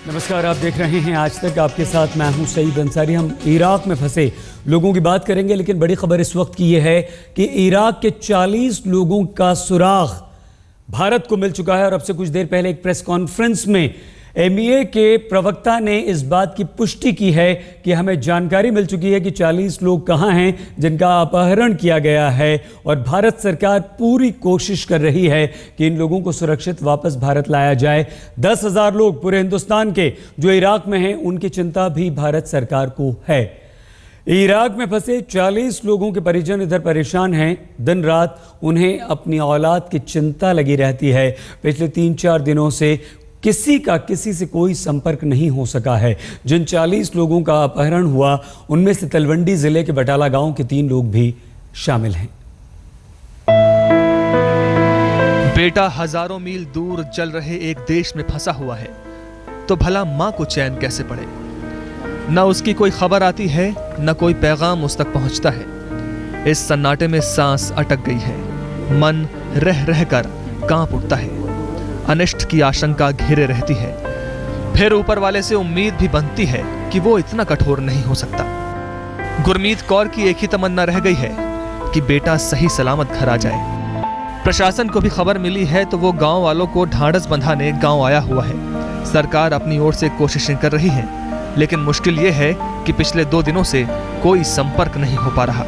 नमस्कार, आप देख रहे हैं आज तक। आपके साथ मैं हूं सईद अंसारी। हम इराक में फंसे लोगों की बात करेंगे, लेकिन बड़ी खबर इस वक्त की यह है कि इराक के 40 लोगों का सुराग भारत को मिल चुका है। और अब से कुछ देर पहले एक प्रेस कॉन्फ्रेंस में एमईए के प्रवक्ता ने इस बात की पुष्टि की है कि हमें जानकारी मिल चुकी है कि 40 लोग कहां हैं जिनका अपहरण किया गया है, और भारत सरकार पूरी कोशिश कर रही है कि इन लोगों को सुरक्षित वापस भारत लाया जाए। 10,000 लोग पूरे हिंदुस्तान के जो इराक में हैं, उनकी चिंता भी भारत सरकार को है। इराक में फंसे 40 लोगों के परिजन इधर परेशान हैं। दिन रात उन्हें अपनी औलाद की चिंता लगी रहती है। पिछले 3-4 दिनों से किसी का किसी से कोई संपर्क नहीं हो सका है। जिन 40 लोगों का अपहरण हुआ, उनमें से तलवंडी जिले के बटाला गांव के 3 लोग भी शामिल हैं। बेटा हजारों मील दूर चल रहे एक देश में फंसा हुआ है, तो भला मां को चैन कैसे पड़े। न उसकी कोई खबर आती है, न कोई पैगाम उस तक पहुंचता है। इस सन्नाटे में सांस अटक गई है, मन रह रहकर कांप उठता है। अनिष्ट की आशंका घेरे रहती है। फिर ऊपर वाले से उम्मीद भी बनती है कि वो इतना कठोर नहीं हो सकता। गुरमीत कौर की एक ही तमन्ना रह गई है कि बेटा सही सलामत घर आ जाए। प्रशासन को भी खबर मिली है तो वो गांव वालों को ढांढस बंधाने गांव आया हुआ है। सरकार अपनी ओर से कोशिशें कर रही है, लेकिन मुश्किल ये है कि पिछले 2 दिनों से कोई संपर्क नहीं हो पा रहा।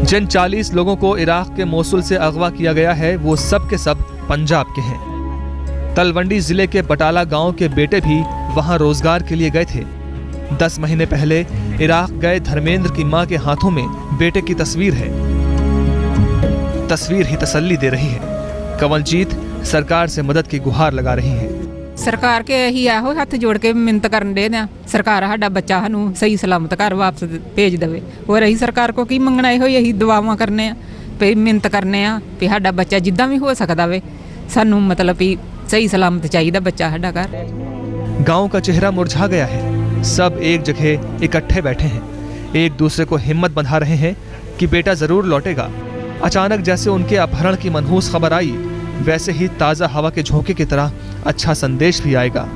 जिन 40 लोगों को इराक के मोसुल से अगवा किया गया है, वो सब के सब पंजाब के हैं। तलवंडी जिले के बटाला गांव के बेटे भी वहां रोजगार के लिए गए थे। 10 महीने पहले इराक गए धर्मेंद्र की मां के हाथों में बेटे की तस्वीर है। तस्वीर ही तसल्ली दे रही है। कंवलजीत सरकार से मदद की गुहार लगा रही है। सरकार के ही आहो हाथ जोड़ के मिन्नत करन दे ना, सरकार साडा बच्चा सानू सही सलामत घर वापस भेज देवे। और अही सरकार को की मंगना हो, यही दुआवां करने पे मिन्नत करने आ भी साडा बच्चा जिद्दां भी हो सकदा वे, सानू मतलब भी सही सलामत चाहिए बच्चा साडा घर। गांव का चेहरा मुरझा गया है। सब एक जगह इकट्ठे बैठे हैं, एक दूसरे को हिम्मत बंधा रहे हैं कि बेटा जरूर लौटेगा। अचानक जैसे उनके अपहरण की मनहूस खबर आई, वैसे ही ताजा हवा के झोंके की तरह अच्छा संदेश भी आएगा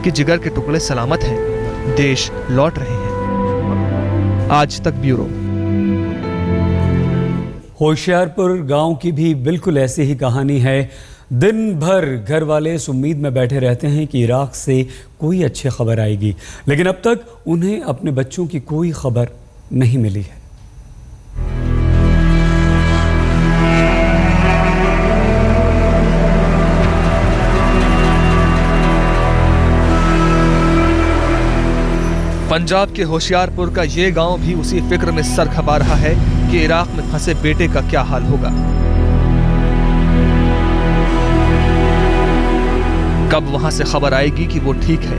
कि जिगर के टुकड़े सलामत हैं, देश लौट रहे हैं। आज तक ब्यूरो। होशियारपुर गांव की भी बिल्कुल ऐसी ही कहानी है। दिन भर घर वाले इस उम्मीद में बैठे रहते हैं कि इराक से कोई अच्छी खबर आएगी, लेकिन अब तक उन्हें अपने बच्चों की कोई खबर नहीं मिली है। पंजाब के होशियारपुर का ये गांव भी उसी फिक्र में सर खपा रहा है कि इराक में फंसे बेटे का क्या हाल होगा। कब वहां से खबर आएगी कि वो ठीक है।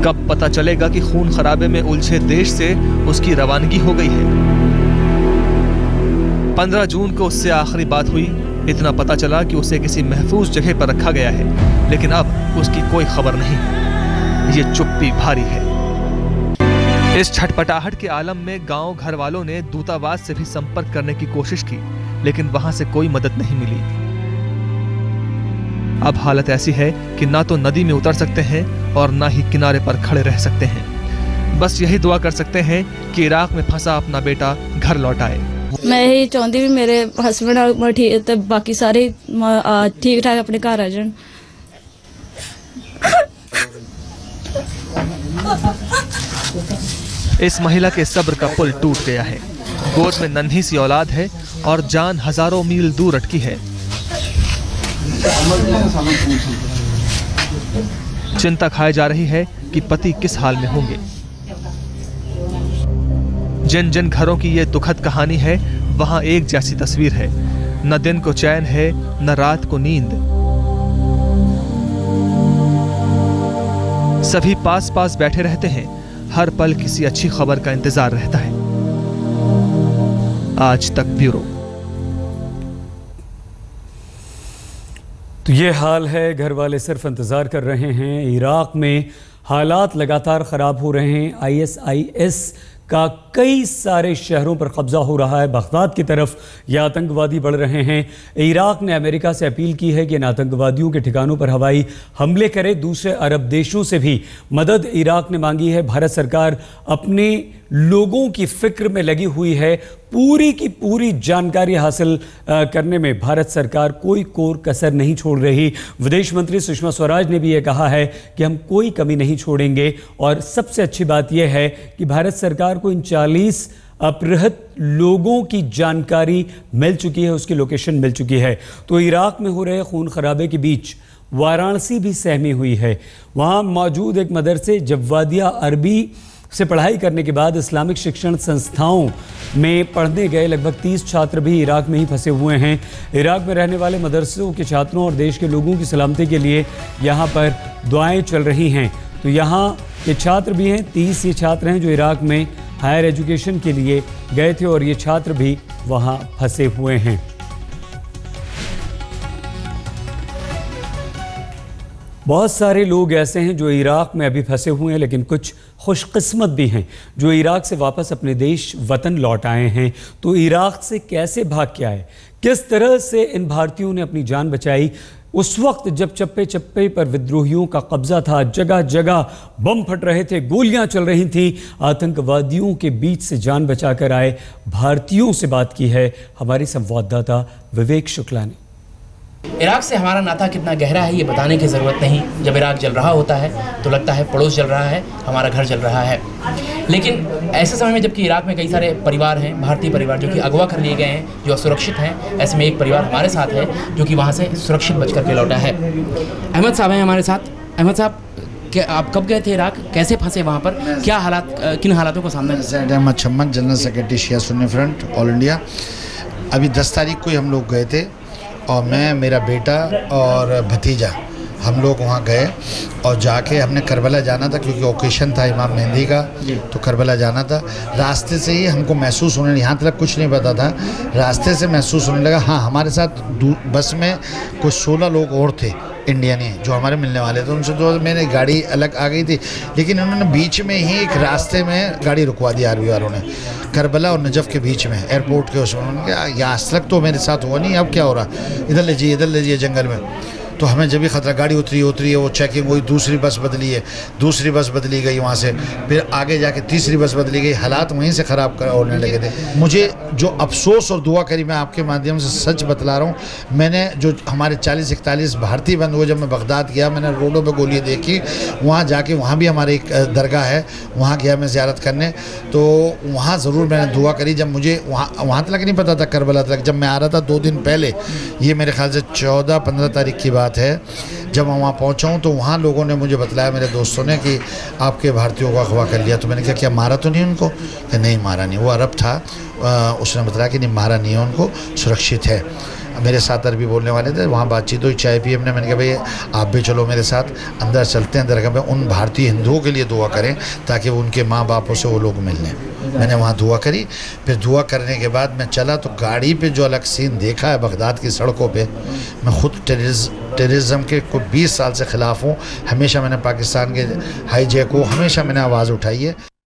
कब पता चलेगा कि खून खराबे में उलझे देश से उसकी रवानगी हो गई है। 15 जून को उससे आखिरी बात हुई। इतना पता चला कि उसे किसी महफूज जगह पर रखा गया है, लेकिन अब उसकी कोई खबर नहीं है। ये चुप्पी भारी है। इस छटपटाहट के आलम में गांव घर वालों ने दूतावास से भी संपर्क करने की कोशिश की, लेकिन वहां से कोई मदद नहीं मिली। अब हालत ऐसी है कि ना तो नदी में उतर सकते हैं और ना ही किनारे पर खड़े रह सकते हैं। बस यही दुआ कर सकते हैं कि इराक में फंसा अपना बेटा घर लौट आए। मैं यही चाहती भी मेरे हस्बैंड ठीक ते बाकी सारे ठीक ठाक अपने घर आ जान। इस महिला के सब्र का पुल टूट गया है। गोद में नन्ही सी औलाद है और जान हजारों मील दूर अटकी है। चिंता खाई जा रही है कि पति किस हाल में होंगे। जिन जिन घरों की ये दुखद कहानी है, वहां एक जैसी तस्वीर है। न दिन को चैन है, न रात को नींद। सभी पास पास बैठे रहते हैं। हर पल किसी अच्छी खबर का इंतजार रहता है। आज तक ब्यूरो। तो ये हाल है। घर वाले सिर्फ इंतजार कर रहे हैं। इराक में हालात लगातार ख़राब हो रहे हैं। ISIS का कई सारे शहरों पर कब्जा हो रहा है। बगदाद की तरफ ये आतंकवादी बढ़ रहे हैं। इराक ने अमेरिका से अपील की है कि इन आतंकवादियों के ठिकानों पर हवाई हमले करे। दूसरे अरब देशों से भी मदद इराक ने मांगी है। भारत सरकार अपने लोगों की फिक्र में लगी हुई है। पूरी की पूरी जानकारी हासिल करने में भारत सरकार कोई कोर कसर नहीं छोड़ रही। विदेश मंत्री सुषमा स्वराज ने भी यह कहा है कि हम कोई कमी नहीं छोड़ेंगे। और सबसे अच्छी बात यह है कि भारत सरकार को इन 40 अपहृत लोगों की जानकारी मिल चुकी है, उसकी लोकेशन मिल चुकी है। तो इराक में हो रहे खून खराबे के बीच वाराणसी भी सहमी हुई है। वहाँ मौजूद एक मदरसे जवादिया अरबी से पढ़ाई करने के बाद इस्लामिक शिक्षण संस्थाओं में पढ़ने गए लगभग 30 छात्र भी इराक में ही फंसे हुए हैं। इराक में रहने वाले मदरसों के छात्रों और देश के लोगों की सलामती के लिए यहाँ पर दुआएं चल रही हैं। तो यहाँ के छात्र भी हैं, 30 ये छात्र हैं जो इराक में हायर एजुकेशन के लिए गए थे और ये छात्र भी वहाँ फंसे हुए हैं। बहुत सारे लोग ऐसे हैं जो इराक में अभी फंसे हुए हैं, लेकिन कुछ खुशकिस्मत भी हैं जो इराक से वापस अपने देश वतन लौट आए हैं। तो इराक से कैसे भाग के आए, किस तरह से इन भारतीयों ने अपनी जान बचाई उस वक्त जब चप्पे चप्पे पर विद्रोहियों का कब्जा था, जगह जगह बम फट रहे थे, गोलियां चल रही थीं, आतंकवादियों के बीच से जान बचाकर आए भारतीयों से बात की है हमारे संवाददाता विवेक शुक्ला ने। इराक से हमारा नाता कितना गहरा है ये बताने की ज़रूरत नहीं। जब इराक जल रहा होता है तो लगता है पड़ोस जल रहा है, हमारा घर जल रहा है। लेकिन ऐसे समय में जबकि इराक में कई सारे परिवार हैं, भारतीय परिवार जो कि अगवा कर लिए गए हैं, जो असुरक्षित हैं, ऐसे में एक परिवार हमारे साथ है जो कि वहाँ से सुरक्षित बच करके लौटा है। अहमद साहब हैं हमारे साथ। अहमद साहब, आप कब गए थे इराक, कैसे फंसे वहाँ पर, क्या हालात, किन हालातों का सामना किया? अहमद शम्मद, जनरल सेक्रेटरी शिया सुन्नी फ्रंट ऑल इंडिया। अभी 10 तारीख को ही हम लोग गए थे और मैं, मेरा बेटा और भतीजा हम लोग वहाँ गए और जाके हमने करबला जाना था क्योंकि ओकेशन था इमाम मेहंदी का, तो करबला जाना था। रास्ते से ही हमको महसूस होने, यहाँ तक कुछ नहीं पता था, रास्ते से महसूस होने लगा। हाँ, हमारे साथ बस में कुछ 16 लोग और थे इंडियन ही जो हमारे मिलने वाले थे। उनसे तो मेरी गाड़ी अलग आ गई थी, लेकिन उन्होंने बीच में ही एक रास्ते में गाड़ी रुकवा दी आर्मी वालों ने, करबला और नजफ़ के बीच में, एयरपोर्ट के उसमें। उन्होंने कहा यहाँ आज तक तो मेरे साथ हुआ नहीं, अब क्या हो रहा, इधर ले जाइए जंगल में। तो हमें जब भी खतरा, गाड़ी उतरी है, वो चेकिंग हुई, दूसरी बस बदली है, दूसरी बस बदली गई वहाँ से, फिर आगे जाके तीसरी बस बदली गई। हालात वहीं से ख़राब होने लगे थे। मुझे जो अफसोस और दुआ करी, मैं आपके माध्यम से सच बतला रहा हूँ, मैंने जो हमारे 40-41 भारतीय बंधु, जब मैं बगदाद गया, मैंने रोडों पर गोलियाँ देखी। वहाँ जाके, वहाँ भी हमारी एक दरगाह है, वहाँ गया मैं ज़ियारत करने, तो वहाँ ज़रूर मैंने दुआ करी। जब मुझे वहाँ तक नहीं पता था, करबला तक जब मैं आ रहा था 2 दिन पहले, ये मेरे ख्याल से 14-15 तारीख की बात है, जब मैं वहाँ पहुँचा हूँ तो वहाँ लोगों ने मुझे बतलाया, मेरे दोस्तों ने, कि आपके भारतीयों को अगवा कर लिया। तो मैंने कहा क्या मारा तो नहीं उनको? कि नहीं, मारा नहीं। वो अरब था, उसने बताया कि नहीं, मारा नहीं है उनको, सुरक्षित है। मेरे साथ अरबी बोलने वाले थे, वहाँ बातचीत हुई, चाय पी हमने। मैंने कहा भाई आप भी चलो मेरे साथ, अंदर चलते हैं दरगाह में, उन भारतीय हिंदुओं के लिए दुआ करें ताकि वो उनके माँ बापों से वो लोग मिल लें। मैंने वहाँ दुआ करी। फिर दुआ करने के बाद मैं चला तो गाड़ी पे जो अलग सीन देखा है बगदाद की सड़कों पे, मैं खुद टेररिज्म के कोई 20 साल से ख़िलाफ़ हूँ। हमेशा मैंने पाकिस्तान के हाईजैक को हमेशा मैंने आवाज़ उठाई है।